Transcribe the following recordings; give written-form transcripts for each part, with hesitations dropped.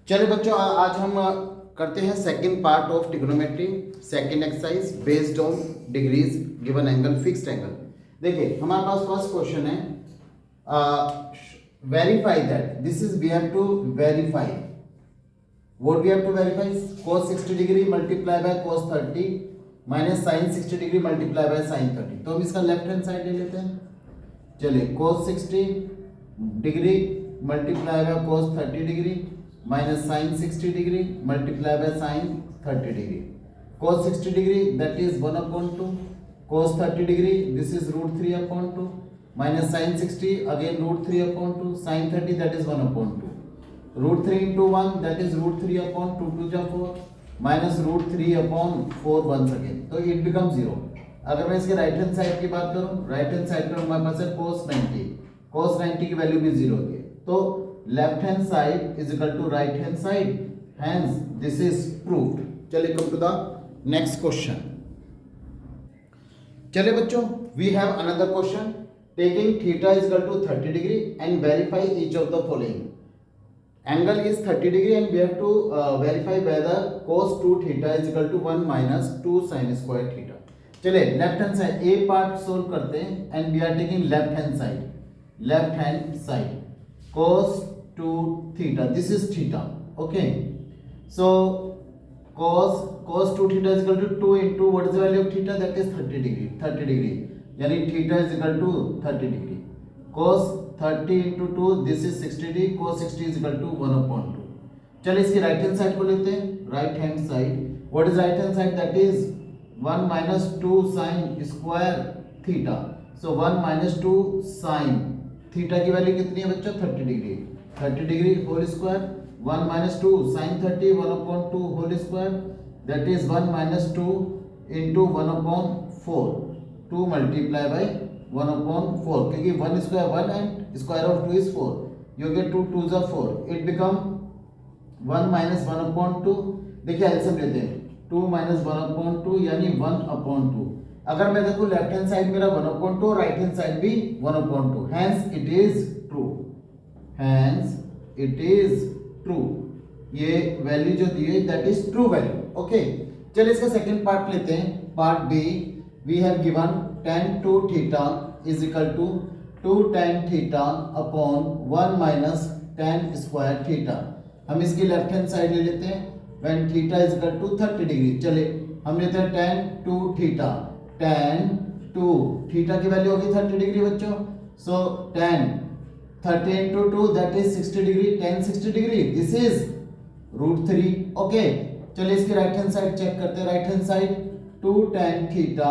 चलिए बच्चों, आज हम करते हैं second part of trigonometry, second exercise based on degrees given angle fixed angle. देखिए हमारे पास फर्स्ट क्वेश्चन है, verify that this is we have to verify what we have to verify cos 60 degree multiply by cos 30 minus sin 60 degree multiply by sin 30। तो हम इसका left hand side ले लेते हैं। चलिए cos 60 degree multiply by cos 30 degree minus sin 60 degree multiply by sin 30 degree. cos 60 degree that is 1/2, cos 30 degree this is √3/2 minus sin 60 again √3/2, sin 30 that is 1/2, √3 into 1 that is √3/2, 2 जा 4 minus √3/4 once again, तो it become 0। अगर मैं इसके right hand side की बात करूं, right hand side पर हमारे पास है cos 90 की वैल्यू भी 0 होगी, तो left hand side is equal to right hand side, hence this is proved. चलिए come to the next question. चलिए बच्चों, we have another question, taking theta is equal to 30 degree and verify each of the following. Angle is 30 degree and we have to verify whether cos 2 theta is equal to 1 minus 2 sin square theta। चलिए left hand side A part solve करते हैं and we are taking left hand side cos 2 theta, this is theta, okay, so cos 2 theta is equal to 2 into what is the value of theta, that is 30 degree, यानी theta is equal to 30 degree, cos 30 into 2 this is 60 degree, cos 60 is equal to 1/2। चलिए इसकी right hand side को लेते हैं। Right hand side, what is right hand side, that is 1 minus 2 sin square theta, so 1 minus 2 sin theta की value कितनी है बच्चों, 30 degree whole square, 1 minus 2 sin 30 1/2 whole square, that is 1 minus 2 into 1/4, 2 multiply by 1/4, क्योंकि 1 square 1 and square of 2 is 4, you get 2 2s are 4, it become 1 minus 1/2। देखिए LCM लेते हैं, 2 minus 1/2 यानी 1/2। अगर मैं देखूं लेफ्ट हैंड साइड मेरा 1/2 और राइट हैंड साइड भी 1/2, hence it is true, ये वैल्यू जो दी है that is true value, okay. चलिए इसका सेकंड पार्ट लेते हैं, part B. We have given tan 2 theta is equal to 2 tan theta upon 1 minus tan square theta। हम इसकी लेफ्ट हैंड साइड ले लेते हैं when theta is equal to 30 degree. चलिए हम लेते हैं tan 2 theta, tan 2 theta की वैल्यू होगी 30 डिग्री बच्चों, so tan 30 into 2 that is 60 degree, tan 60 degree this is √3, okay. चलिए इसकी राइट हैंड साइड चेक करते हैं। Right hand side 2 tan theta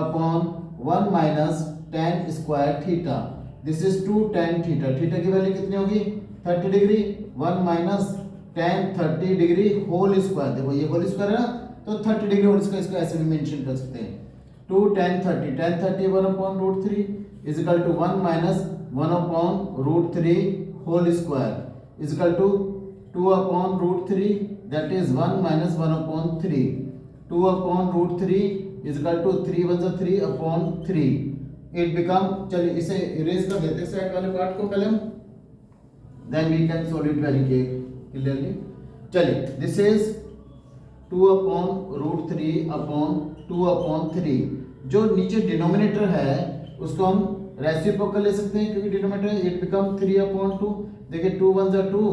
upon 1 minus tan square theta, this is 2 tan theta, theta की value कितनी होगी 30 degree, 1 minus tan 30 degree whole square, देखो ये whole square है ना, तो 30 डिग्री होल स्क्वायर, इसको ऐसे भी मेंशन कर सकते हैं, 2 tan 30 1/√3 is equal to 1 minus 1/√3 whole square is equal to 2/√3, that is 1 minus 1/3, 2/√3 is equal to 3 1 3/3, it become, चलिए इसे इरेज कर देते हैं साइड वाले पार्ट को पहले हम, then we can solve it very clearly। चलिए दिस इज 2/√3/2/3, जो नीचे डिनोमिनेटर है उसको हम रेसिप्रोकल ले सकते हैं, क्योंकि डिनोमिनेटर इट बिकम 3/2, देखिए 2 1 2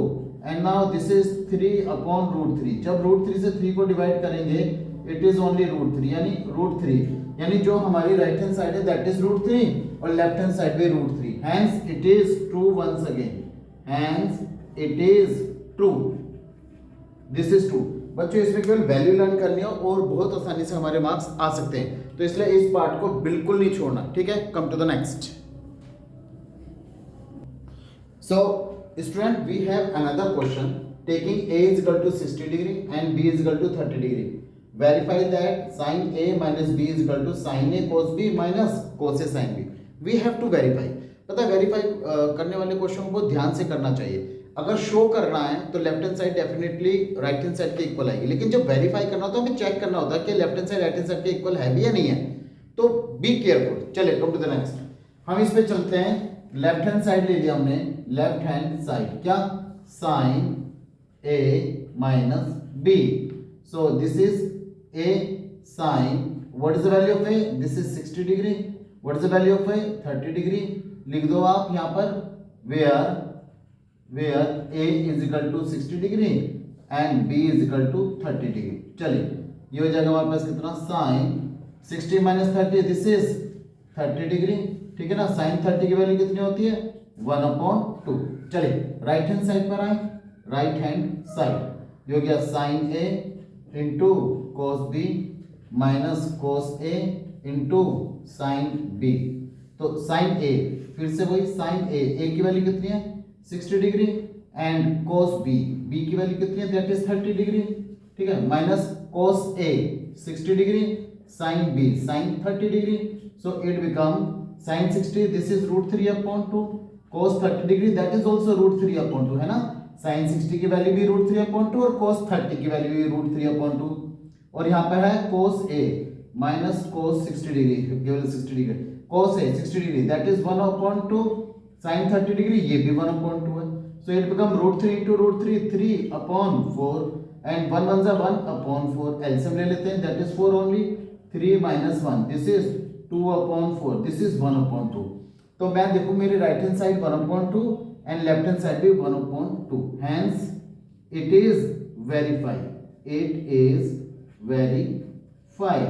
एंड नाउ दिस इज 3/√3। जब √3 से 3 को डिवाइड करेंगे इट इज ओनली √3, यानी जो हमारी राइट हैंड साइड है दैट इज √3 और लेफ्ट हैंड साइड भी √3, hence it is true once again, hence it is true, this is true. बच्चों इसमें केवल वैल्यू लर्न करनी है और बहुत आसानी से हमारे मार्क्स आ सकते हैं, तो इसलिए इस पार्ट को बिल्कुल नहीं छोड़ना, ठीक है। Come to the next. So student, we have another question, taking a is equal to 60 degree and b is equal to 30 degree, verify that sin a minus b is equal to sin a cos b minus cos a sin b। we have to verify, पता है verify करने वाले question को ध्यान से करना चाहिए। अगर शो करना है तो left hand side definitely right hand side के इक्वल आएगी, लेकिन जब वेरीफाई करना तो हमें चेक करना होता है कि left hand side right hand side के इक्वल है भी या नहीं है, तो बी केयरफुल। चलिए कम टू द नेक्स्ट, हम इस पे चलते हैं। लेफ्ट हैंड साइड ले लिया हमने, लेफ्ट हैंड साइड क्या, sign A minus B. So this is A sin, what is the value of A? This is 60 degree. What is the value of A? 30 degree. लिख दो आप यहाँ पर where A is equal to 60 degree and B is equal to 30 degree. चलिए ये हो जाएगा हमारे पास कितना, sin 60 minus 30, this is 30 degree, ठीक है ना। sin 30 की वैल्यू कितनी होती है, 1/2। चलिए राइट हैंड साइड पर आए, राइट हैंड साइड ये हो गया sin A into cos B minus cos A into sin B। तो sin A, फिर से वही sin A की वैल्यू कितनी है 60 डिग्री एंड cos B की वैल्यू कितनी है, दैट इज 30 डिग्री, ठीक है, minus cos A 60 degree sin B sin 30 degree. So it become sin 60, this is √3/2, cos 30 degree that is also √3/2, है ना। sin 60 की वैल्यू भी √3/2 और cos 30 की वैल्यू भी √3/2। और यहाँ पर है cos A minus cos 60 degree, केवल 60 degree, cos A 60 degree that is 1/2, sin 30 degree ये भी 1/2 है। So it become √3 into √3, 3/4 and 1 1 1/4, LCM ले लेते हैं, that is 4 only, 3 minus 1, this is 2/4, this is 1/2। तो मैं देखूं मेरी right hand side 1/2 and left hand side भी 1/2, hence it is verify, it is verify.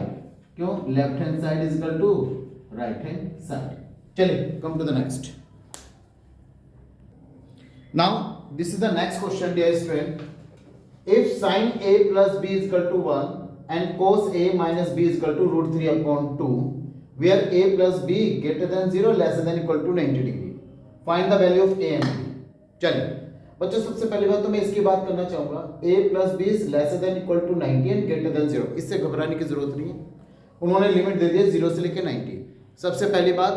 क्यों, left hand side is equal to right hand side. चलिए come to the next. Now this is the next question dear student. If sin A plus B is equal to 1 and cos A minus B is equal to √3/2, where A plus B greater than 0 less than equal to 90 degree, find the value of A and B। चलिए बच्चों, सबसे पहली बात तो मैं इसकी बात करना चाहूंगा, A plus B is lesser than equal to 90 and greater than 0, इससे घबराने की जरूरत नहीं है, उन्होंने लिमिट दे दी है 0 से लेकर 90। सबसे पहली बात,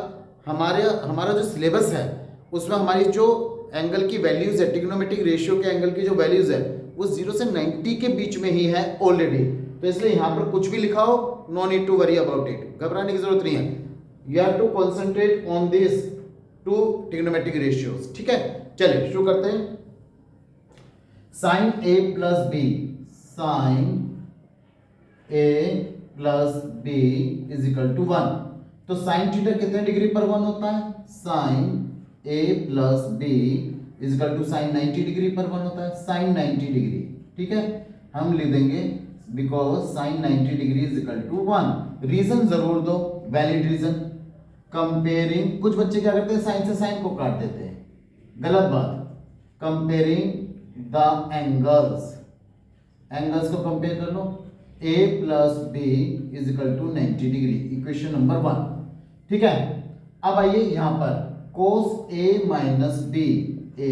हमारा जो सिलेबस है उसमें हमारी जो एंगल की वैल्यूज है, ट्रिग्नोमेट्रिक रेशियो के एंगल की जो वैल्यूज है वो 0 से 90 के बीच में ही है ऑलरेडी। तो इसलिए यहाँ पर कुछ भी लिखा हो, no need to worry about it, घबराने की जरूरत नहीं है। You have to concentrate on this two trigonometric ratios, ठीक है। चलिए शुरू करते हैं। sin A plus B, sin A plus B is equal to 1। तो sin थीटा कितने डिग्री पर 1 होता है, sin A plus B is equal to sin 90 degree पर 1 होता है, sin 90 डिग्री, ठीक है। हम लिख देंगे because sin 90 degree is equal to 1। Reason जरूर दो, वैलिड रीजन। कंपेयरिंग, कुछ बच्चे क्या करते हैं, साइन से साइन को काट देते हैं, गलत बात। कंपेयरिंग द एंगल्स को कंपेयर कर लो, A plus B is equal to 90 degree, equation number 1, ठीक है। अब आइए यहां पर cos A minus B, A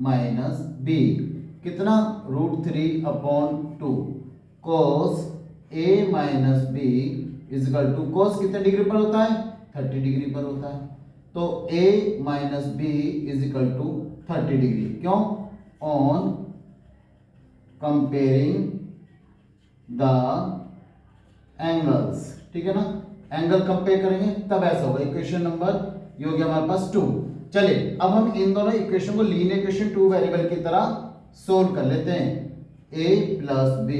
minus B कितना, √3/2, cos A minus B is equal to, cos कितने डिग्री पर होता है, 30 डिग्री पर होता है। तो A minus B is equal to 30 degree, क्यों, ऑन कंपेयरिंग द एंगल्स, ठीक है ना। एंगल कंपेयर करेंगे तब ऐसा होगा, इक्वेशन नंबर ये हो गया हमारे पास 2। चलिए अब हम इन दोनों इक्वेशन को लीनियर इक्वेशन 2 वेरिएबल की तरह सोल्व कर लेते हैं। A plus B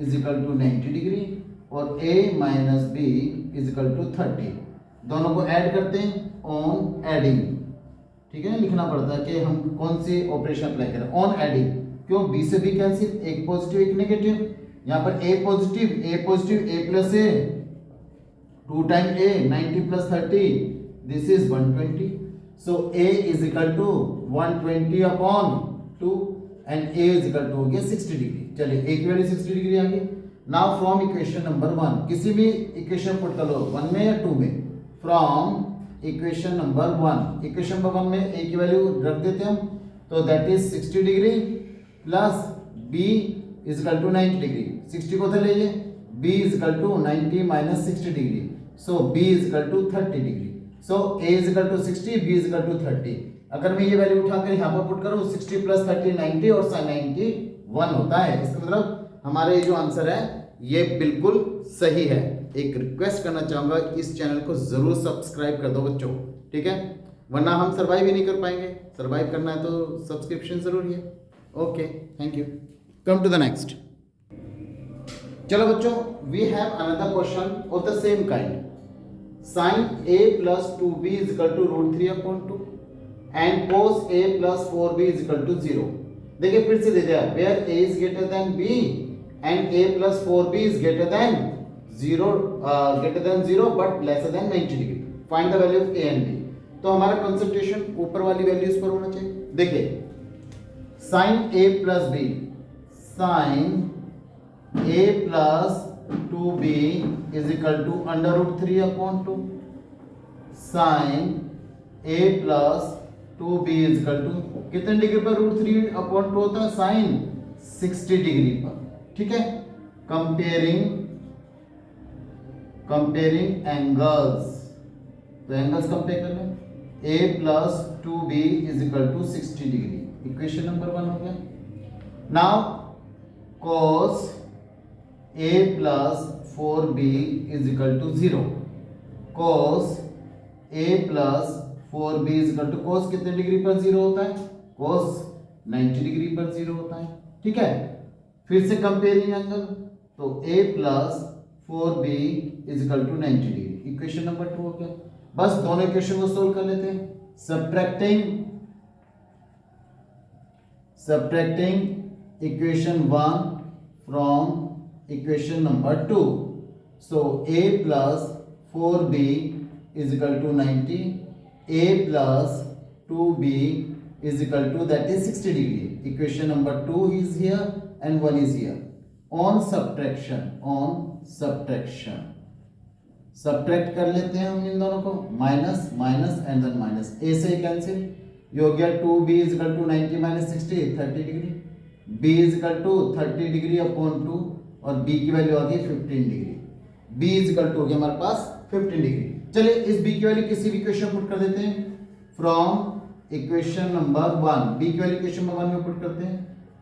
is equal to 90 degree और A minus B is equal to 30, दोनों को ऐड करते हैं ऑन एडिंग, ठीक है। लिखना पड़ता है कि हम कौन सी ऑपरेशन अप्लाई करें, ऑन एडिंग। क्यों, B से B कैंसिल, एक पॉजिटिव एक नेगेटिव, यहाँ पर A positive A plus A, 2 time A, 90 plus 30, this is 120। So A is equal to 120/2 and A is equal to हो गया 60 डिग्री। चलिए A की वैल्यू 60 डिग्री आ गई। नाउ फ्रॉम इक्वेशन नंबर 1, किसी भी इक्वेशन पुट कर लो, 1 में या 2 में, from equation number 1, equation number 1 में A की वैल्यू रख देते हैं हम, तो that is 60 degree plus B is equal to 90 degree, 60 को तो लीजिए, B is equal to 90 minus 60 degree, so B is equal to 30 degree. So A is equal to 60, B is equal to 30। अगर मैं ये वैल्यू उठाकर यहाँ पर put करूँ, 60 प्लस 30 90 और sin 90 1 होता है। इसका मतलब हमारा ये जो आंसर है ये बिल्कुल सही है। एक रिक्वेस्ट करना चाहूँगा, इस चैनल को जरूर सब्सक्राइब कर दो बच्चों, ठीक है, वरना हम सर्वाइव ही नहीं कर पाएंगे। सर्वाइव करना है तो सब्सक्रिप्शन जरूरी है। Okay, thank you. Come to the next. चलो बच्चों, we have another question of the same kind. Sine a plus 2b is equal to root 3 upon 2 and cos a plus 4b is equal to 0। देखिए फिर से दे दिया, where a is greater than b and a plus 4b is greater than 0 but lesser than 90 degree। Find the value of a and b। तो हमारा concentration ऊपर वाली values पर होना चाहिए। देखिए sine a plus b, sine a plus 2b is equal to under root 3 upon 2। sin a plus 2b is equal to कितने degree पर रूट 3 अपॉन 2 होता है? साइन 60 डिग्री पर। ठीक है, कंपेयरिंग एंगल्स, तो एंगल्स कंपेयर कर लें। a plus 2b is equal to 60 degree, equation number 1 हो गया। Now cos a plus 4b is equal to 0। cos a plus 4b is equal to cos कितने degree पर 0 होता है? cos 90 डिग्री पर 0 होता है। ठीक है, फिर से कंपेयरिंग एंगल, तो a plus 4b is equal to 90 degree, equation number 2 हो गया। बस दोनों इक्वेशन को सोल्व कर लेते हैं। Subtracting equation 1 from equation number 2। so a plus 4b is equal to 90, a plus 2b is equal to that is 60 degree। equation number 2 is here and 1 is here। on subtraction subtract कर लेते हैं हम इन दोनों को, minus minus and then minus, a से cancel, ये हो गया 2b is equal to 90 minus 60 30 degree, b is equal to 30 degree upon 2 और b की वैल्यू आ गई 15 degree. b is equal to हो गया हमारे पास 15 डिग्री। चलिए इस b की वैल्यू किसी भी इक्वेशन पुट कर देते हैं फ्रॉम इक्वेशन नंबर 1। b की वैल्यू इक्वेशन नंबर 1 में पुट करते हैं।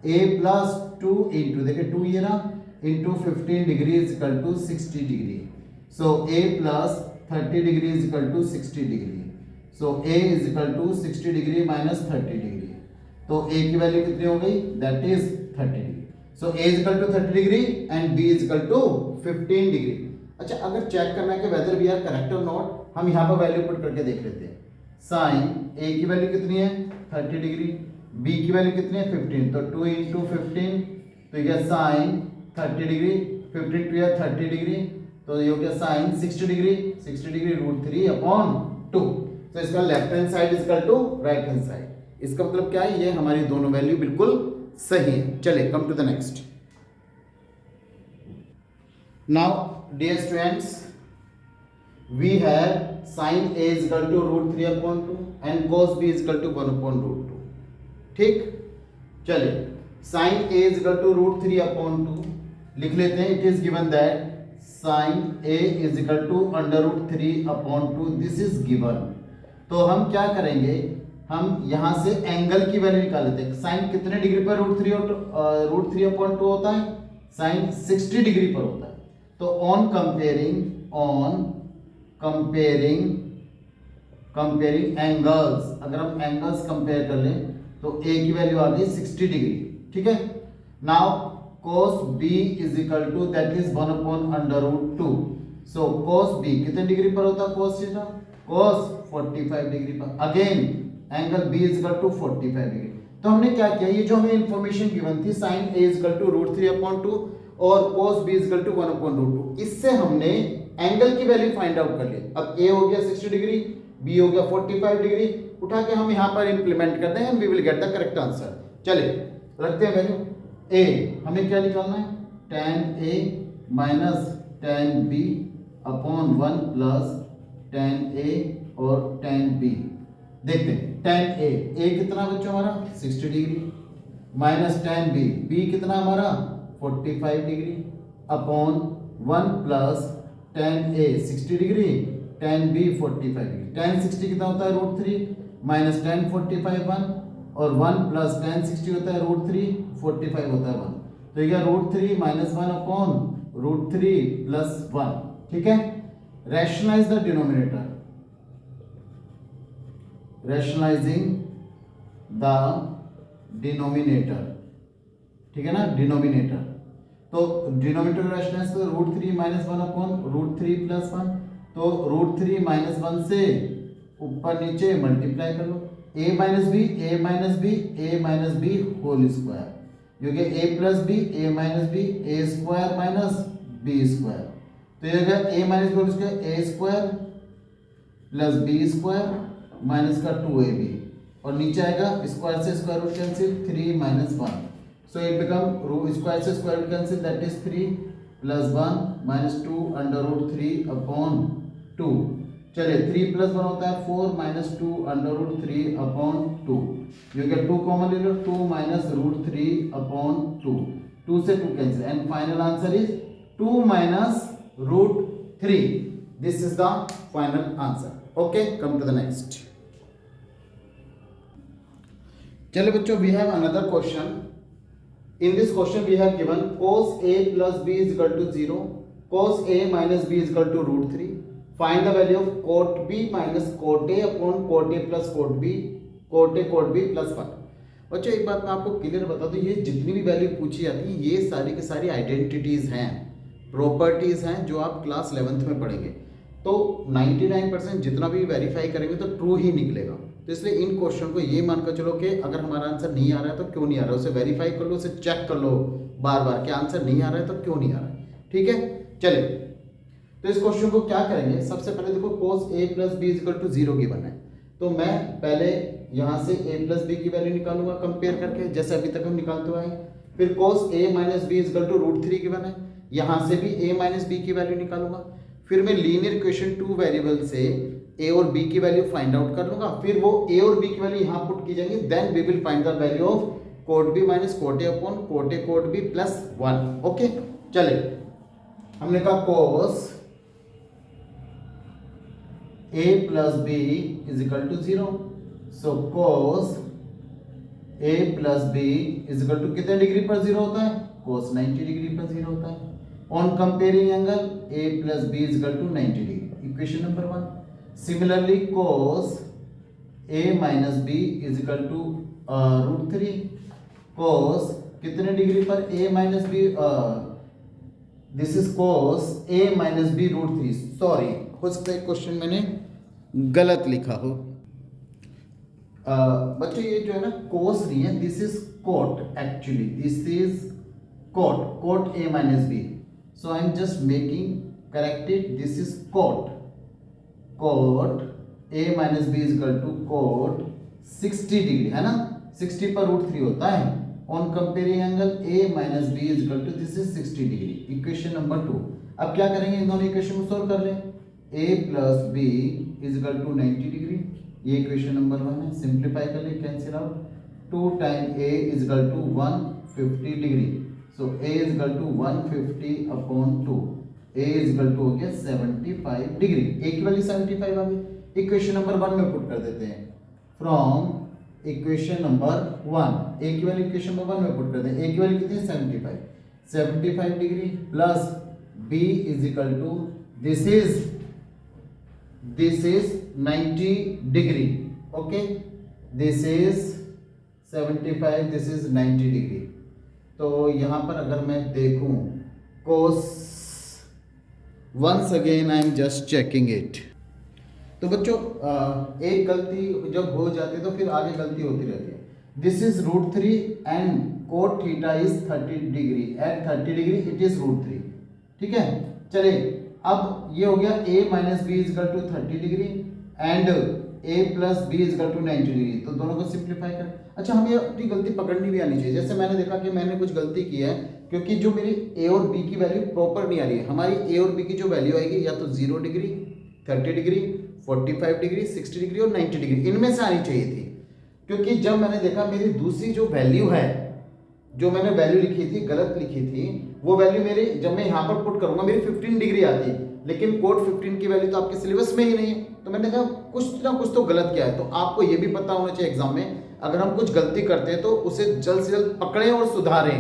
a प्लस 2 इंटू, देखिए 2 ये रहा, into 15 degree is equal to 60 degree. So a plus 30 degree is equal to 60 degree. So a is equal to 60 degree minus 30 degree, तो a की value कितनी हो गई? That is 30 degree. So A is equal to 30 degree and B is equal to 15 degree। अच्छा, अगर check करना है कि whether we are correct or not, हम यहाँ पर वैल्यू पुट करके देख लेते हैं। साइन A की वैल्यू कितनी है? 30 डिग्री, B की वैल्यू कितनी है? 15, तो 2 इंटू 15, तो यह साइन 30 डिग्री, 15 टू 30 डिग्री, तो ये हो गया sine 60 degree, 60 degree root 3 upon 2। तो इसका left hand side is equal to right hand side. इसका मतलब क्या है? ये हमारी दोनों वैल्यू बिल्कुल सही है। चलिए come to the next. Now dear students, we have sine a is equal to root 3 upon 2 and cos b is equal to 1 upon root 2। ठीक, चलिए sine a is equal to root 3 upon 2 लिख लेते हैं। It is given that sine a is equal to under root 3 upon 2, this is given. तो हम क्या करेंगे, हम यहां से एंगल की वैल्यू निकाल लेते हैं। साइन कितने डिग्री पर रूट 3 अपॉन 2 होता है? साइन 60 डिग्री पर होता है। तो ऑन कंपेयरिंग एंगल्स, अगर हम एंगल्स कंपेयर कर लें तो a की वैल्यू आ गई 60 डिग्री। ठीक है, now cos b is equal to that is 1 upon under root 2। So cos b कितने डिग्री पर होता है? cos थीटा, cos 45 डिग्री पर। Again angle b is equal to 45 degree. तो हमने क्या किया, ये जो हमें इंफॉर्मेशन गिवन थी sine a is equal to root 3 upon 2 और cos b is equal to 1 upon root 2, इससे हमने एंगल की वैल्यू फाइंड आउट कर ली। अब a हो गया 60 डिग्री, b हो गया 45 डिग्री, उठा के हम यहाँ पर इंप्लीमेंट करते हैं and we will get the correct answer. चलिए रखते हैं वैल्यू। a हमें क्या निकालना है? tan a minus tan b upon 1 plus tan a और tan b। देखते हैं tan a कितना बच्चों हमारा 60 डिग्री माइनस tan b कितना हमारा 45 degree upon 1 plus tan a 60 degree tan b 45 degree. tan 60 कितना होता है? रूट 3 माइनस tan 45 1 और 1 प्लस tan 60 होता है रूट 3, 45 होता है 1, तो ये root 3 minus 1 upon root 3 plus 1। ठीक है, rationalize the denominator, rationalizing the denominator, ठीक है ना, डिनोमिनेटर। तो डिनोमिनेटर का रेशनेस तो √3 - 1 अपॉन √3 + 1, तो √3 - 1 से ऊपर नीचे मल्टीप्लाई कर लो, a - b a - b a - b whole square, ये हो गया a + b a - b a square minus b square, तो ये हो गया a - b whole square a square plus b square minus का 2ab, और नीचे आएगा स्क्वायर से square root cancel 3 - 1, so it become square से square root cancel, that is 3 + 1 - 2 √3 upon 2। चलिए 3 + 1 होता है 4 - 2 √3 अपॉन 2, ये हो गया 2 कॉमन ले लो, 2 - √3 अपॉन 2, 2 से 2 cancel, and final answer is 2 - √3। This is the final answer. Okay, come to the next. चलिए बच्चों, we have another question. In this question we have given cos a plus b is equal to 0, cos a minus b is equal to √3. Find the value of cot b minus cot a upon cot a plus cot b plus 1. बच्चों एक बात मैं आपको clear बता दूं, ये जितनी भी वैल्यू पूछी जाती है ये सारी की सारी आइडेंटिटीज हैं, प्रॉपर्टीज हैं जो आप क्लास 11th में पढ़ेंगे। तो 99% जितना भी वेरीफाई करेंगे तो ट्रू ही निकलेगा। तो इसलिए इन क्वेश्चन को ये मानकर चलो कि अगर हमारा आंसर नहीं आ रहा है तो क्यों नहीं आ रहा है, उसे वेरीफाई कर लो, उसे चेक कर लो बार बार कि आंसर नहीं आ रहा है तो क्यों नहीं आ रहा है। ठीक है, चलिए तो इस क्वेश्चन को क्या करेंगे, सबसे पहले देखो cos a plus b is equal to 0 given है, तो मैं पहले यहाँ से a plus b की वैल्यू निकालूंगा कंपेयर करके, जैसे अभी तक हम निकालते आए। फिर cos a minus b is equal to √3 given है, यहाँ से भी a minus b की वैल्यू निकालूंगा। फिर मैं लीनियर इक्वेशन 2 वेरिएबल से a और b की वैल्यू फाइंड आउट कर लूंगा, फिर वो a और b की वैल्यू यहाँ पुट की जाएंगी, then we will find the value of cot b minus cot a upon cot a cot b plus 1। Okay, चले हमने कहा cos a plus b is equal to 0, so cos a plus b is equal to कितने degree पर 0 होता है, cos 90 degree पर 0 होता है। On comparing angle a plus b is equal to 90 degree, equation number 1। Similarly cos a minus b is equal to √3, cos कितने degree पर a minus b, this is cos a minus b √3, sorry हो सकता है question मैंने गलत लिखा हो। बच्चों ये जो है ना cos नहीं है, this is cot, actually this is cot a minus b, so I am just making corrected, this is cot a minus b is equal to cot 60 degree है ना, 60 पर √3 होता है। On comparing angle a minus b is equal to this is 60 degree, equation number 2। अब क्या करेंगे, इन दोनों equation को सॉल्व कर लें। a plus b is equal to 90 degree, ये इक्वेशन नंबर 1 है, सिंप्लीफाई कर ले, cancel out, 2 time a is equal to 150 degree, so a is equal to 150 upon 2, a is equal to हो गया 75 डिग्री, a की value 75 आ गई। Equation number 1 में पुट कर देते हैं, फ्रॉम इक्वेशन नंबर 1 a की वैल्यू इक्वेशन नंबर 1 में पुट कर दें, a की वैल्यू कितनी है 75 degree plus b is equal to this is 90 degree, okay, this is 75, this is 90 degree. तो यहाँ पर अगर मैं देखूं cos, once again I am just checking it, तो बच्चों एक गलती जब हो जाती है तो फिर आगे गलती होती रहती है। This is √3 and cot theta is 30 degree, at 30 degree it is √3, ठीक है। चलिए अब ये हो गया a minus B is equal to 30 degree and a plus B is equal to 90 degree, तो दोनों को सिंप्लीफाई कर। अच्छा, हमें अपनी गलती पकड़नी भी आनी चाहिए। जैसे मैंने देखा कि मैंने कुछ गलती की है, क्योंकि जो मेरी a और b की वैल्यू प्रॉपर नहीं आ रही है। हमारी a और b की जो वैल्यू आएगी या तो 0 डिग्री, 30 डिग्री, 45 डिग्री, 60 डिग्री और 90 डिग्री, इनमें से आनी चाहिए थी। क्योंकि जब मैंने देखा मेरी दूसरी जो वैल्यू है, जो मैंने वैल्यू लिखी थी गलत लिखी थी, वो वैल्यू मेरी जब मैं यहाँ पर पुट करूंगा मेरी 15 डिग्री आती, लेकिन cot 15 की वैल्यू तो आपके सिलेबस में ही नहीं है। तो मैंने कहा कुछ ना कुछ तो गलत किया है। तो आपको ये भी पता होना चाहिए एग्जाम में, अगर हम कुछ गलती करते हैं तो उसे जल्द से जल्द पकड़ें और सुधारें।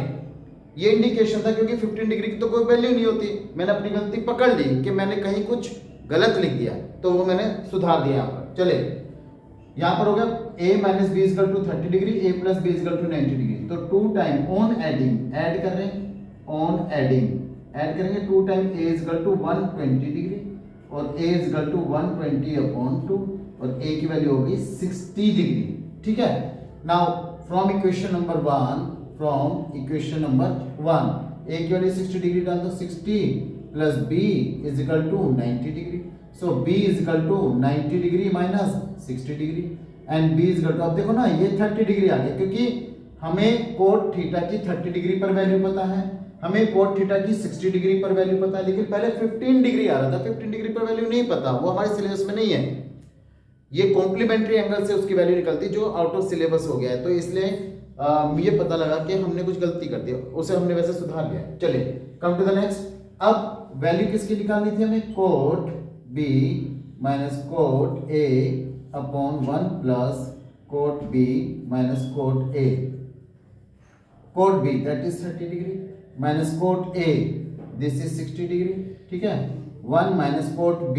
ये इंडिकेशन था, क्योंकि 15 डिग्री की तो कोई वैल्यू नहीं होती। मैंने अपनी गलती पकड़ ली कि मैंने कहीं कुछ गलत लिख दिया, तो वो मैंने सुधार दिया यहाँ पर। चले यहाँ पर हो गया a minus B is equal to 30 degree, a plus B is equal to 90 degree. तो 2 टाइम ऑन एडिंग, ऐड कर रहे हैं, ऑन एडिंग ऐड करेंगे, 2 time a is equal to 120 degree और a इजकल टू 120 अपॉन 2 और a की वैल्यू होगी 60 डिग्री। ठीक है, now from equation number 1, from equation number 1 a की वैल्यू 60 डिग्री डाल दो, 60 plus b is equal to 90 degree. So b is equal to 90 degree minus 60 degree and b is equal to, अब देखो ना ये 30 डिग्री आ गया क्योंकि हमें कोट थीटा की 30 डिग्री पर वैल्यू पता है, हमें कोट थीटा की 60 डिग्री पर वैल्यू पता है, लेकिन पहले 15 डिग्री आ रहा था, 15 डिग्री पर वैल्यू नहीं पता, वो हमारे सिलेबस में नहीं है। ये कॉम्प्लीमेंट्री एंगल से उसकी वैल्यू निकलती जो आउट ऑफ सिलेबस हो गया है, तो इसलिए मुझे पता लगा कि हमने कुछ गलती कर दी, उसे हमने वैसे सुधार लिया। चलिए कम टू द नेक्स्ट। अब वैल्यू किसकी निकालनी थी हमें, cot b minus cot a upon 1 plus cot b minus cot a। Cot b that is 30 degree minus cot a this is 60 degree. ठीक है, 1 minus cot b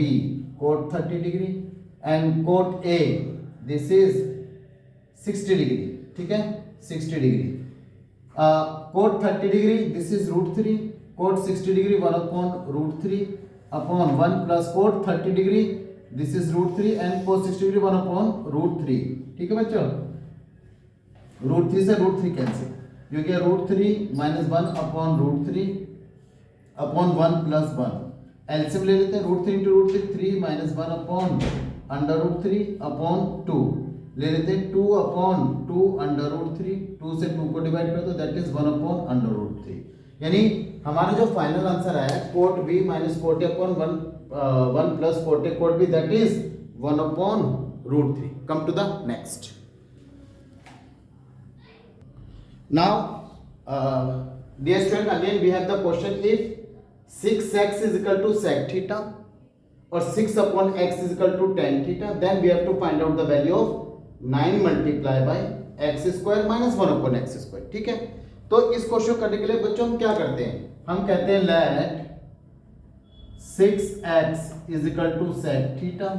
cot 30 degree and cot a this is 60 degree. ठीक है, 60 degree. Cot 30 degree this is √3, cot 60 degree 1 upon √3 upon 1 plus cot 30 degree this is √3 and cot 60 degree 1 upon √3। ठीक है बच्चों, √3 से √3 cancel, जो कि √3 minus 1 upon √3 upon 1 plus 1। LCM ले लेते हैं, √3 इंटू √3 3 माइनस 1 अपॉन √3 अपॉन 2 ले लेते हैं, 2 अपॉन 2 √3, 2 से 2 को डिवाइड कर दो दैट इज 1 अपॉन √3। यानी हमारा जो फाइनल आंसर आया cot b minus cot a upon 1 plus cot a cot b that is 1 upon √3। Come to the next. Now dear student, again we have the question, if 6x is equal to sec theta or 6 upon x is equal to tan theta, then we have to find out the value of 9 multiplied by x square minus 1 upon x square। ठीक है, तो इस question करने के लिए बच्चों हम क्या करते हैं, हम कहते हैं late 6x is equal to sec theta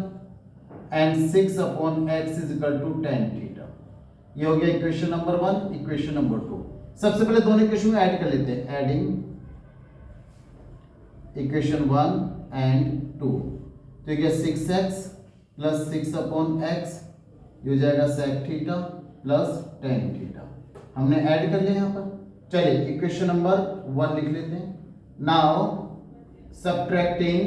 and 6 upon x is equal to tan theta। ये हो गया इक्वेशन नंबर 1, इक्वेशन नंबर 2। सबसे पहले दोनों इक्वेशन को ऐड कर लेते हैं, एडिंग इक्वेशन 1 एंड 2, तो ये 6x प्लस 6 अपॉन x, ये हो जाएगा sec theta plus tan theta, हमने ऐड कर लिया यहाँ पर। चलिए इक्वेशन नंबर 1 लिख लेते हैं। Now subtracting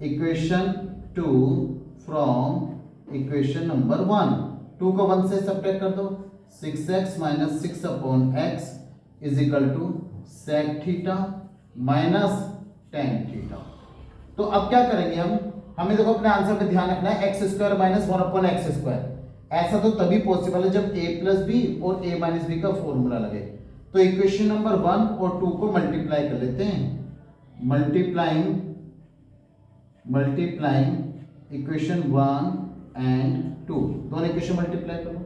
equation 2 from equation number 1, 2 को 1 से सब्ट्रैक्ट कर दो, 6x minus 6 upon x is equal to sec theta minus tan theta. तो अब क्या करेंगे हमें देखो अपने आंसर पे ध्यान रखना है, x square minus 1 upon x square. ऐसा तो तभी पॉसिबल है जब a प्लस बी और a माइनस बी का फॉर्मूला लगे। तो इक्वेशन नंबर 1 और 2 को मल्टीप्लाई कर लेते हैं, मल्टीप्लाइंग इक्वेशन 1 एंड 2, दोनों इक्वेशन मल्टीप्लाई करो,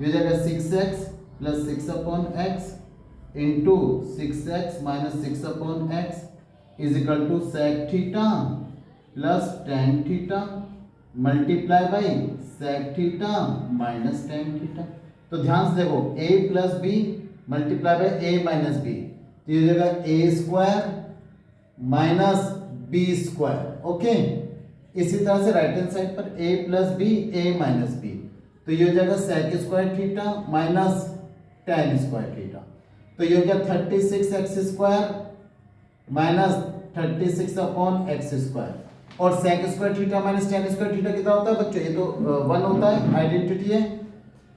ये हो जाएगा 6x plus 6 upon x into 6x minus 6 upon x is equal to sec theta plus tan theta multiply by sec theta minus tan theta. तो ध्यान से देखो a plus B multiply by a minus B, तो ये हो जाएगा a square minus B square. Okay, इसी तरह से राइट हैंड साइड पर a plus B a minus B, तो ये हो जाएगा sec square theta minus tan square theta. तो ये हो गया 36x square minus 36 upon x square, और sec square theta minus tan square theta कितना होता है बच्चों, ये तो 1 होता है, आइडेंटिटी है।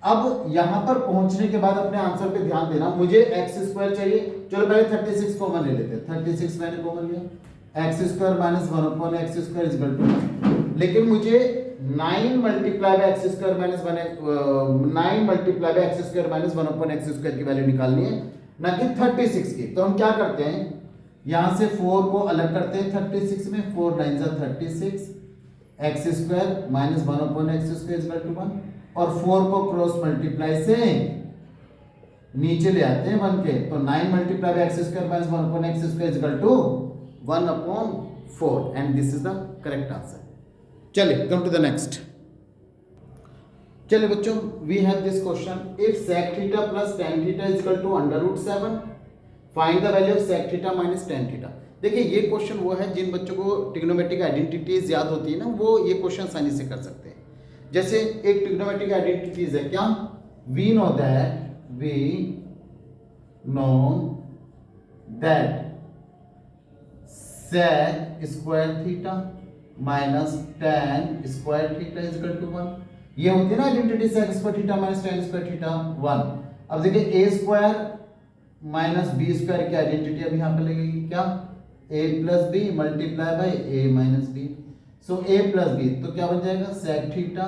अब यहाँ पर पहुंचने के बाद अपने आंसर पे ध्यान देना, मुझे x स्क्वायर चाहिए, चलो पहले 36 कॉमन ले लेते हैं, 36 मैंने कॉमन लिया, x square minus 1 upon x square is equal to, लेकिन मुझे 9 multiply by x square minus 9 multiply by x square minus 1 upon x square की वैल्यू निकालनी है, ना कि 36 की। तो हम क्या करते हैं, यहां से 4 को अलग करते हैं 36 में, 4 9 जा 36, x square minus 1 upon x square is equal to 1, और 4 को क्रॉस मल्टीप्लाई से नीचे ले आते हैं 1 के, तो 9 multiply by x square minus 1 upon x square is equal to 1 upon 4 and this is the correct answer. चलिए कम टू द नेक्स्ट। चलिए बच्चों, we have this question, if sec theta plus tan theta is equal to √7, find the value of sec theta minus tan theta. देखिए ये question वो है जिन बच्चों को trigonometric identities याद होती है ना, वो ये क्वेश्चन आसानी से कर सकते हैं। जैसे एक ट्रिग्नोमेट्रिक आइडेंटिटीज है क्या, we know that sec square theta minus tan square theta is equal to 1। ये होती है ना identity, sec square theta minus tan square theta 1। अब देखिए a square minus B square की आइडेंटिटी अब यहाँ पे लगेगी क्या, a plus B multiply by a minus B. So a plus B तो क्या बन जाएगा, sec theta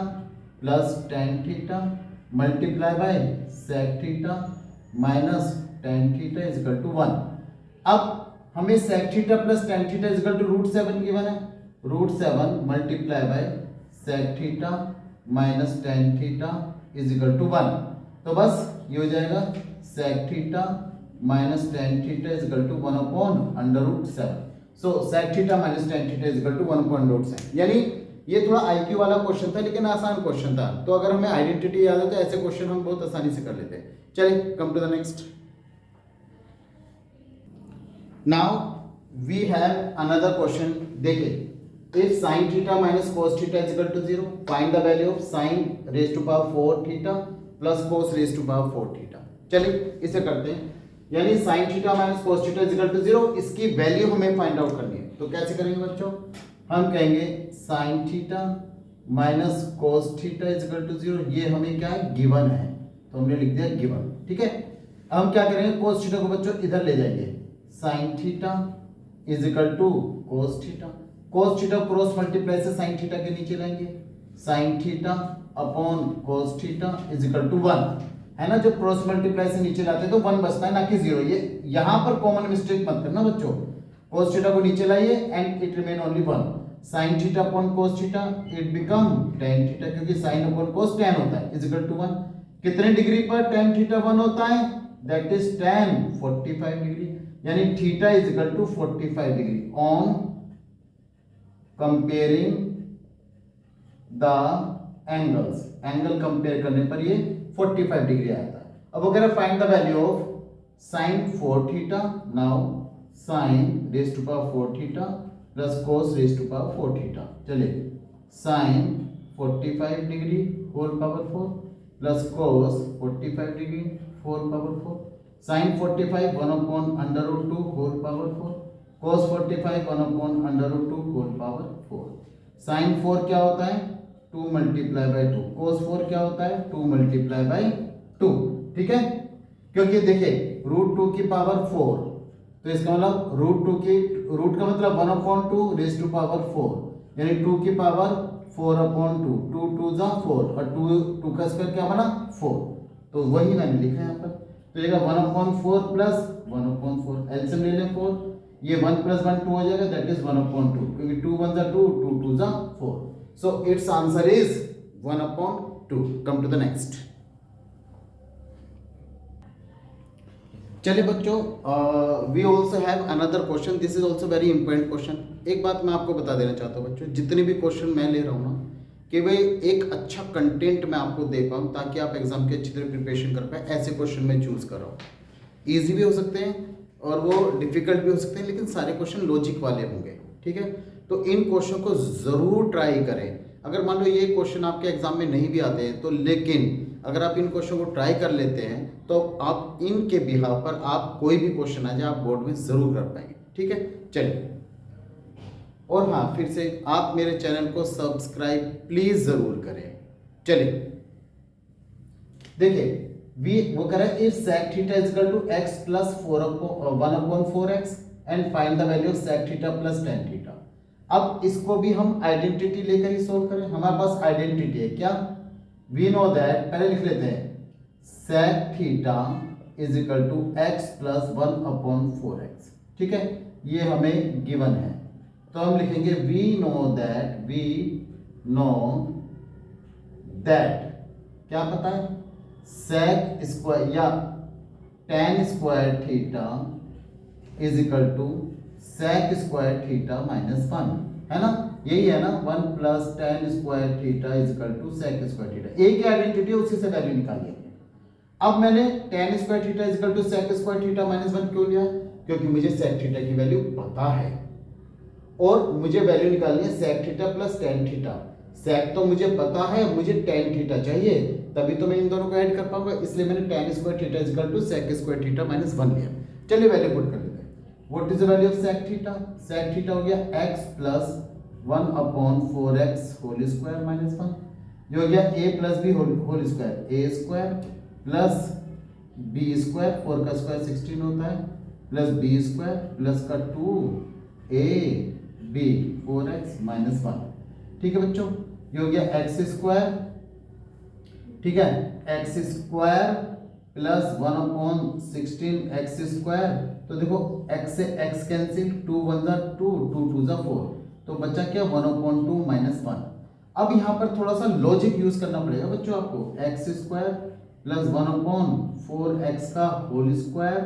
plus tan theta multiply by sec theta minus tan theta is equal to 1। अब हमें sec theta plus tan theta is equal to √7 given है, √7 multiply by sec theta minus tan theta is equal to 1। तो बस ये हो जाएगा sec theta minus tan theta is equal to 1/√7। So sec theta minus tan theta is equal to 1/√7। यानी ये थोड़ा IQ वाला क्वेश्चन था, लेकिन आसान क्वेश्चन था। तो अगर हमें आइडेंटिटी याद है तो ऐसे क्वेश्चन हम बहुत आसानी से कर लेते हैं। चलिए come to the next. Now we have another question. देखिए, if sin theta minus cos theta is equal to 0, find the value of sin raised to power 4 theta plus cos raised to power 4 theta। चलिए इसे करते हैं, यानी sin theta minus cos theta is equal to 0, इसकी value हमें find out करनी है। तो कैसे करेंगे बच्चों, हम कहेंगे sin theta minus cos theta is equal to 0, ये हमें क्या है, गिवन है, तो हमने लिख दिया गिवन। ठीक है, हम क्या करेंगे, cos theta को बच्चों इधर ले जाएंगे, sin theta is equal to cos theta, cos theta cross multiply से sin थीटा के नीचे लाएंगे, sin theta upon cos theta is equal to 1 है ना। जब क्रॉस मल्टीप्लाई से नीचे लाते हैं तो 1 बचता है, ना कि 0। ये यहां पर कॉमन मिस्टेक मत करना बच्चों, cos थीटा को नीचे लाइए and it remain only 1। sin theta upon cos theta it become tan theta, क्योंकि sin अपॉन cos tan होता है, इज इक्वल टू 1। कितने डिग्री पर tan थीटा 1 होता है, दैट इज tan 45 डिग्री, यानी theta is equal to 45 degree on comparing the angles. Angle compare करने पर ये 45 डिग्री आता है। अब अगर find the value of sin 4 theta, now sin raise to power 4 theta plus cos raise to power 4 theta. चलिए sin 45 डिग्री होल पावर 4 प्लस cos 45 degree whole power 4, sin 45 1/√2 whole power 4, cos 45 1/√2 whole power 4। sin 4 क्या होता है, 2 multiply by 2, cos 4 क्या होता है, 2 multiply by 2। ठीक है, क्योंकि देखिए √2 की पावर 4, तो इसका मतलब √2 की रूट का मतलब 1/2 रेज टू पावर 4, यानी 2 की पावर 4/2, 2 2 जा 4 और 2 का स्क्वायर क्या बना 4, तो वही मैंने लिखा है यहाँ पर। तो ये 1/4 प्लस 1/4, एलसीएम ले लें 4, ये 1 प्लस 1 2 हो जाएगा, दैट इज 1/2, क्योंकि 2 1 जा 2, 2 2 जा 4। So its answer is 1/2। Come to the next. चलिए बच्चों, we also have another question, this is also very important question. एक बात मैं आपको बता देना चाहता हूँ बच्चों, जितने भी क्वेश्चन मैं ले रहा हूँ ना, कि भाई एक अच्छा कंटेंट मैं आपको दे पाऊँ ताकि आप एग्जाम के अच्छी तरह प्रिपरेशन कर पाए, ऐसे क्वेश्चन मैं चूज कर रहा हूँ। ईजी भी हो सकते हैं और वो डिफिकल्ट भी हो सकते हैं, लेकिन सारे क्वेश्चन लॉजिक वाले होंगे। ठीक है, तो इन क्वेश्चन को जरूर ट्राई करें। अगर मान लो ये क्वेश्चन आपके एग्जाम में नहीं भी आते हैं तो, लेकिन अगर आप इन क्वेश्चन को ट्राई कर लेते हैं तो आप इनके बिहाफ पर आप कोई भी क्वेश्चन आ जाए आप बोर्ड में जरूर कर पाएंगे। ठीक है, चलिए, और हाँ फिर से आप मेरे चैनल को सब्सक्राइब प्लीज जरूर करें। चलिए देखिए, वो कह रहा है if sec theta is equal to x plus 1/4x and find the value of sec theta plus tan theta. अब इसको भी हम आइडेंटिटी लेकर ही सोल्व करें, हमारे पास आइडेंटिटी है क्या, वी नो दैट, पहले लिख लेते हैं sec theta is equal to x plus 1/4x। ठीक है, ये हमें गिवन है, तो हम लिखेंगे वी नो दैट क्या पता है, sec स्क्वायर या tan square theta is equal to sec square theta minus 1, है ना। यही है ना, 1 plus tan square theta is equal to sec square theta. एक ही आइडेंटिटी है, उसी से वैल्यू निकालिए। अब मैंने tan square theta is equal to sec square theta minus 1 क्यों लिया? क्योंकि मुझे सेक थीटा की वैल्यू पता है और मुझे वैल्यू निकालनी है sec theta plus tan theta. Sec तो मुझे पता है, मुझे टेन थीटा चाहिए, तभी तो मैं इन दोनों को ऐड कर पाऊंगा, इसलिए मैंने tan square theta is equal to sec square theta minus 1 लिया। चलिए वैल्यू पुट कर लेते हैं। What is the value of sec theta? Sec theta हो गया x plus 1/4x whole square minus 1। ये हो गया a plus b whole square, a square plus b square, 4 का स्क्वायर 16 होता है, प्लस b स्क्वायर प्लस का 2ab 4x माइनस 1। ठीक है बच्चों, ये हो गया एक्स स्क्वायर, ठीक है, x square plus 1/16 x square. तो देखो x से x कैंसिल, 2 1 जा 2, 2 2 जा 4, तो बच्चा क्या 1/2 माइनस 1। अब यहाँ पर थोड़ा सा लॉजिक यूज करना पड़ेगा बच्चों आपको। एक्स स्क्वायर प्लस 1/4x का होल स्क्वायर।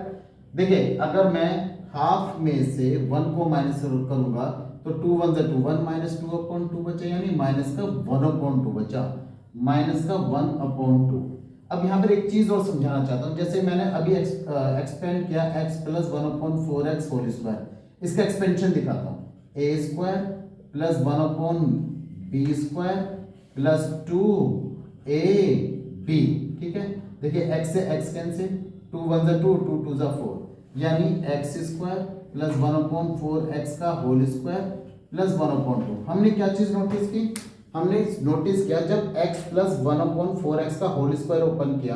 देखिए अगर मैं हाफ में से 1 को माइनस करूंगा तो 2 1 जा 2, 1 माइनस 2/2 बचा, यानी माइनस का 1/2 बचा, माइनस का 1/2। अब यहाँ पर एक चीज और समझाना चाहता हूँ, जैसे मैंने अभी एक्सपेंड किया x plus 1/4x whole square, इसका एक्सपेंशन दिखाता हूँ। a square plus 1/b square plus 2ab, ठीक है। देखिए x से x कैंसिल, 2 1 जा 2, 2 2 जा 4, यानी x स्क्वायर प्लस 1/4x का होल स्क्वायर प्लस 1/2। हमने क्या चीज नोटिस की? हमने नोटिस किया जब x प्लस 1/4x का होल स्क्वायर ओपन किया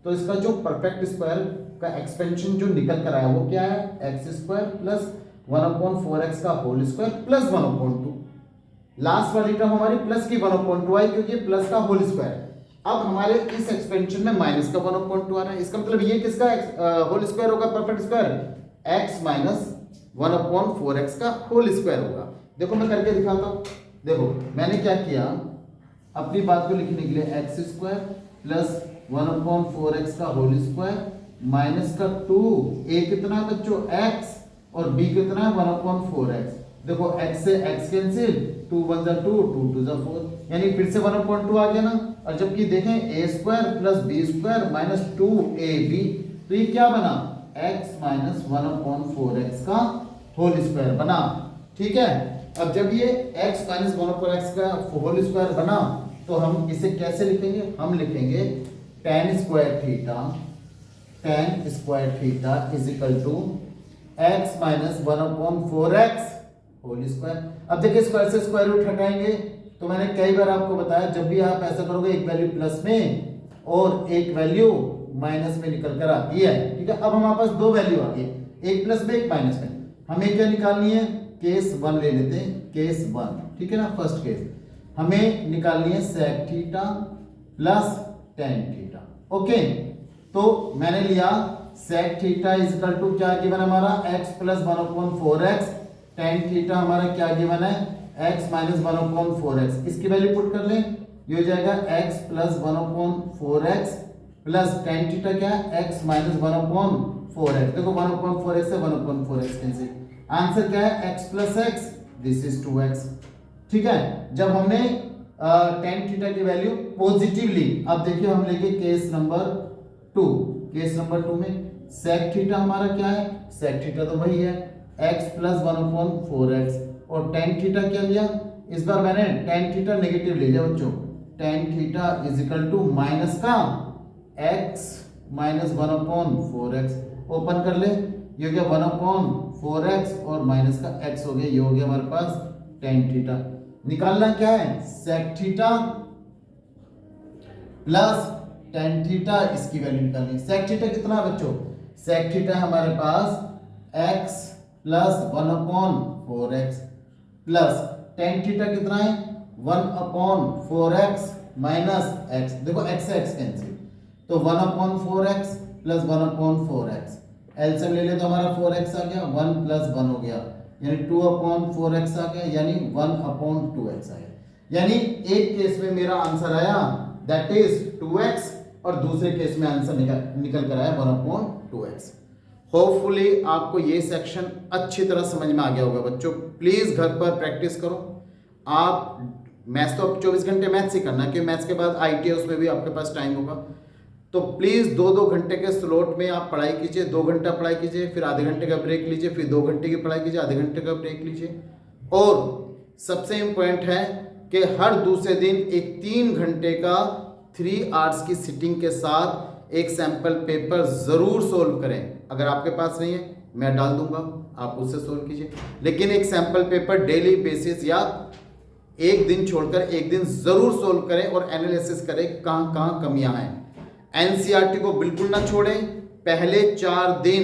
तो इसका जो परफेक्ट स्क्वायर का एक्सपेंशन जो निकल कर आया वो क्या है? x स्क्वायर प्लस 1/4x का होल स्क्वायर प्लस 1/2। लास्ट वाली टर्म हमारी प्लस की 1/2 आई क्योंकि प्लस का होल स्क्वायर। अब हमारे इस एक्सपेंशन में माइनस का 1/2 आ रहा है, इसका मतलब ये किसका होल स्क्वायर होगा? Perfect square x minus 1/4x का होल स्क्वायर होगा। देखो मैं करके दिखाता हूँ। देखो मैंने क्या किया, अपनी बात को लिखने के लिए एक्स स्क्वायर प्लस 1/4x का होल स्क्वायर माइनस का 2, a कितना है बच्चों? x, और b कितना है? 1/4x। देखो x से x कैंसिल, 2 1 जा 2, 2 2 जा 4, यानी फिर से 1/2 आ गया ना। और जबकि देखें a square plus b square minus 2ab, तो ये क्या बना? x माइनस 1/4x का होल स्क्वायर बना, ठीक है। अब जब ये x माइनस 1/4x का होल स्क्वायर बना तो हम इसे कैसे लिखेंगे? हम लिखेंगे tan square theta is equal to x minus 1/4x whole square. अब देखिए स्क्वायर से स्क्वायर रूट हटाएंगे, तो मैंने कई बार आपको बताया जब भी आप ऐसा करोगे एक वैल्यू प्लस में और एक वैल्यू माइनस में निकल कर आती है, ठीक है। अब हमारे पास दो वैल्यू आ गई, एक प्लस में एक माइनस में। हमें क्या निकालनी है? केस 1 ले लेते हैं, केस 1, ठीक है ना। फर्स्ट केस हमें निकालनी है sec theta plus tan theta, okay. तो मैंने लिया sec theta is equal to क्या गिवन हमारा? x plus 1/4x, tan theta हमारा क्या गिवन है? x minus 1/4x। इसकी वैल्यू पुट कर लें, ये हो जाएगा x plus 1/4x plus tan theta क्या है? x minus 1/4x। देखो 1/4x से 1/4x कैंसिल, आंसर क्या है? x plus x, this is 2x, ठीक है। जब हमने टेन थीटा की वैल्यू पॉजिटिव ली, अब देखिए हम लेंगे केस नंबर 2। केस नंबर 2 में सेक थीटा हमारा क्या है? सेक थीटा तो वही है x प्लस 1/4x, और टेन थीटा क्या लिया? इस बार मैंने टेन थीटा नेगेटिव ले लिया बच्चों। Tan theta is equal to minus का x माइनस 1/4x, ओपन कर ले, ये हो गया 1/4x और माइनस का x हो गया, ये हो गया हमारे पास टेन थीटा। निकालना क्या है? Sec theta plus tan theta, इसकी वैल्यू निकालनी। सेक थीटा कितना है बच्चों? सेक थीटा हमारे पास x plus 1/4x plus tan theta कितना है? 1/4x minus x। देखो x से x कैंसिल, तो 1/4x प्लस 1/4x, एलसीएम ले ले तो हमारा 4x आ गया, 1 प्लस 1 हो गया, यानी 2/4x आ गया, यानी 1/2x आया। यानी एक केस में मेरा आंसर आया दैट इज 2x, और दूसरे केस में आंसर निकल कर आया 1/2x। होपफुली आपको ये सेक्शन अच्छी तरह समझ में आ गया होगा बच्चों। प्लीज घर पर प्रैक्टिस करो। आप मैथ्स तो 24 घंटे मैथ्स ही करना, कि मैथ्स के बाद आईटी है उसमें भी आपके पास टाइम होगा। तो प्लीज़ 2-2 घंटे के स्लॉट में आप पढ़ाई कीजिए, 2 घंटा पढ़ाई कीजिए, फिर आधे घंटे का ब्रेक लीजिए, फिर 2 घंटे की पढ़ाई कीजिए, आधे घंटे का ब्रेक लीजिए। और सबसे इम्पोर्टेंट है कि हर दूसरे दिन एक 3 घंटे का 3 आवर्स की सिटिंग के साथ एक सैंपल पेपर ज़रूर सोल्व करें। अगर आपके पास नहीं है मैं डाल दूंगा, आप उससे सोल्व कीजिए, लेकिन एक सैंपल पेपर डेली बेसिस या एक दिन छोड़कर एक दिन ज़रूर सोल्व करें और एनालिसिस करें कहाँ कहाँ कमियां हैं। एनसीईआरटी को बिल्कुल ना छोड़ें, पहले 4 दिन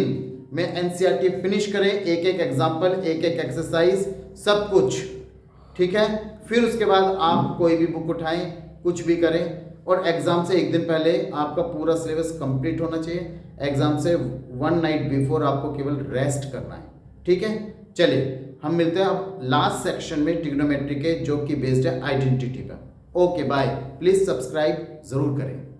में एनसीईआरटी फिनिश करें, एक एक एग्जाम्पल, एक एक एक्सरसाइज, सब कुछ, ठीक है। फिर उसके बाद आप कोई भी बुक उठाएं, कुछ भी करें, और एग्जाम से एक दिन पहले आपका पूरा सिलेबस कंप्लीट होना चाहिए। एग्जाम से 1 नाइट बिफोर आपको केवल रेस्ट करना है, ठीक है। चलिए हम मिलते हैं अब लास्ट सेक्शन में ट्रिग्नोमेट्री के, जो कि बेस्ड है आइडेंटिटी पर। ओके बाय, प्लीज सब्सक्राइब जरूर करें।